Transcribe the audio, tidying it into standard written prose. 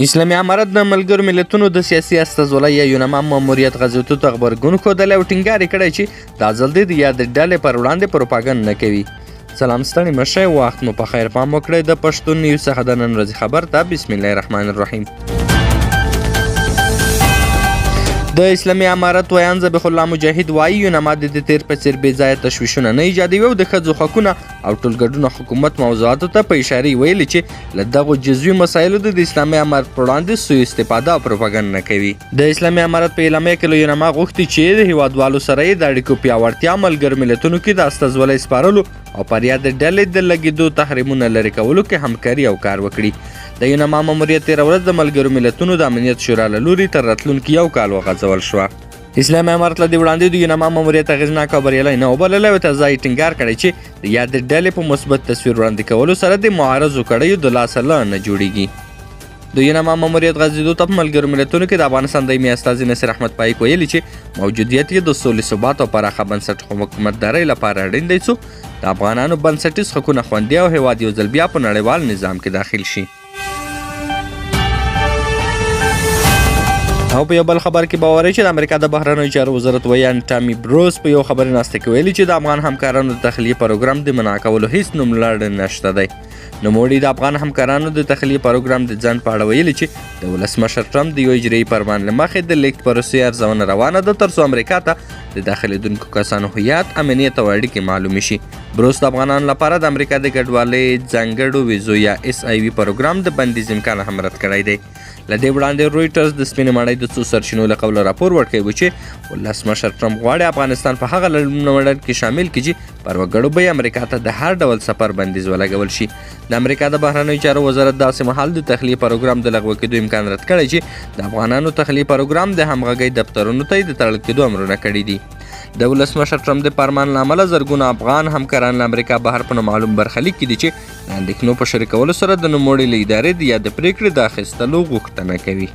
اسلامي امارت د ملګرو ملتونو د سیاسي استازولۍ یا یونما ماموریت غزوتو ته غبرګون ښودلی او ټینګار کړی چې دا ځل د یادې ډلې پر وړاندې پروپاګند نه کوي. سلام ستړي مه شئ، وخت مو په خیر پام وکړئ. د پښتون نیوز څخه د نن ورځې خبر ته بسم الله الرحمن الرحیم. د اسلامي امارت ویان ذبیح الله مجاهد وایي یونما د تیر په څیر بې ځایه تشویشونه نه ایجادوي او د ښځو حقونه او ټولګډونه حکومت موضوعاتو ته په اشارې ویلي چې له دغو جزوي مسایلو د اسلامي امارت پر وړاندې سوء استفاده او پروپاګند نه کوي. د اسلامي امارت په اعلامیه کې له یونما غوښتي چې د هیوادوالو سره یې د اړیکو پیاوړتیا، ملګرو ملتونو کې د استازولۍ سپارلو او پر یادې ډلې د لګېدو تحریمونه لرې کولو کې همکاري او کار وکړي. د یونما ماموریت تېره ورځ د ملګرو ملتونو د امنیت شورا له لوري تر راتلونکي یو کال وغځول شوه. اسلامي امارت له دې وړاندې د یونما ماموریت اغېزناک او بریالی نه وبللی او تازه یې ټینګار کړی چې د یادې ډلې په مثبت تصویر وړاندې کولو سره د معارضو کړیو د لاسه له نه جوړیږي. د یونما ماموریت غځېدو ته په ملګرو ملتونو کې د افغانستان دایمي استازي نصیر احمد پایک ویلي چې موجودیت یې د سولې، ثبات او پراخه بنسټ حکومتدارۍ لپاره اړین دی څو د افغانانو بنسټیز حقونه خوندي او هیواد یو ځل بیا په نړیوال نظام کې داخل شي. او په یو بل خبر کې باوري چې د امریکا د بهرنیو چارو وزارت ویان ټامي بروس په یو خبري ناسته کې ویلي چې د افغان همکارانو د تخلیې پروګرام د منع کولو هیڅ نوملړ نشته دی. نوموړي د افغان همکارانو د تخلیې پروګرام د ځنډ په اړه ویلي چې د ولسمشر ټرمپ د یو اجرایي فرمان له مخې د لیږد پروسې ارزونه روانه ده ترڅو امریکا ته د داخلېدونکو کسانو هویت، امنیت او اړیکې معلومې شي. بروس د افغانانو لپاره د امریکا د کډوالۍ ځانګړو ویزو یا SIV پروګرام د بندیز امکان هم رد کړی دی. له دې وړاندې رویټرز د سپینې ماڼۍ د څو سرچینو له قوله راپور ورکوي چې ولسمشر ټرمپ غواړي افغانستان په هغه لړۍ کې شامل کړي چې پر وګړو به یې امریکا ته د هر ډول سفر بندیز ولګول شي. د امریکا د بهرنیو چارو وزارت داسې مهال د تخلیې پروګرام د لغوه کېدو امکان رد کړی چې د افغانانو تخلیې پروګرام د همغږۍ دفترونو ته د تړل کېدو امرونه کړي دي. د ولسمشر ټرمپ د فرمان له امله زرګونه افغان همکاران له امریکا بهر په نامعلوم برخلیک کې دي چې د اندېښنو په شریکولو سره د نوموړي له ادارې د یادې پرېکړې د اخیستلو غوښتنه کوي.